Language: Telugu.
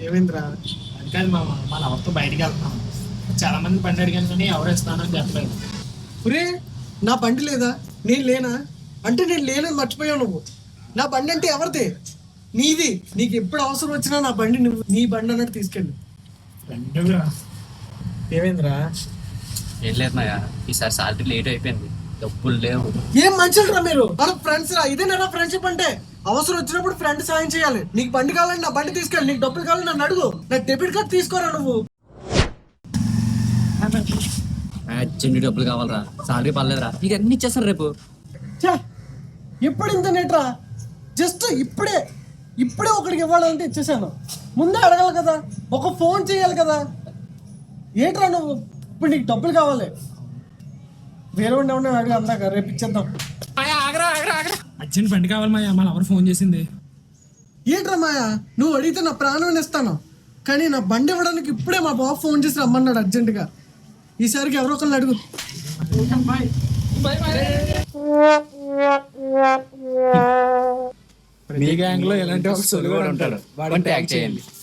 ఏమైందిరా? అది కాదు మామ, మన ఎవరితో బయటికి వెళ్తున్నాం. చాలా మంది బండి అడిగాను కానీ ఎవరు ఇస్తానని చెప్పలేదు. ఒరే, నా బండి లేదా? నేను లేనా? అంటే నేను లేనని మర్చిపోయావు నువ్వు. నా బండి అంటే ఎవరిది? నీది. నీకు ఎప్పుడు అవసరం వచ్చినా నా బండి నువ్వు నీ బండి అన్నట్టు తీసుకెళ్ళు. బండిరా. ఏమైందిరా? ఏం లేదు మాయా, ఈసారి సాలరీ లేట్ అయిపోయింది, డబ్బులు లేవు. ఏం మనుషులరా మీరు? మన ఫ్రెండ్స్ రా. ఇదేనా ఫ్రెండ్షిప్ అంటే? అవసరం వచ్చినప్పుడు ఫ్రెండ్ సాయం చేయాలి. నీకు బండి కావాలని నా బండి తీసుకెళ్ళి, నీకు డబ్బులు కావాలని నన్ను అడుగు. నా డెబిట్ కార్డ్ తీసుకోరా నువ్వు. చిన్ని డబ్బులు కావాలరా, సాలరీ పర్లేదురా, నీకు అన్ని ఇచ్చేస్తాను రేపు. ఛే, ఎప్పుడు ఇంత నెట్రా? జస్ట్ ఇప్పుడే ఒకడికి ఇవ్వాలంటే ఇచ్చేసాను. ముందే అడగాలి కదా, ఒక ఫోన్ చేయాలి కదా. ఏంట్రా నువ్వు? ఇప్పుడు నీకు డబ్బులు కావాలి. వేరే ఉండే అడిగి అందాక రేపు ఇచ్చేద్దాం. అర్జెంట్ బండి కావాలి మాయా, మన ఎవరు ఫోన్ చేసింది. ఏంట్రా మాయా, నువ్వు అడిగితే నా ప్రాణం ఇస్తాను, కానీ నా బండి ఇవ్వడానికి ఇప్పుడే మా బాబు ఫోన్ చేసి రమ్మన్నాడు అర్జెంటుగా. ఈసారికి ఎవరో ఒకరిని అడుగు. మీ గ్యాంగ్ లో ఎలాంటి ఉంటాడు, వాడిని ట్యాగ్ చేయండి.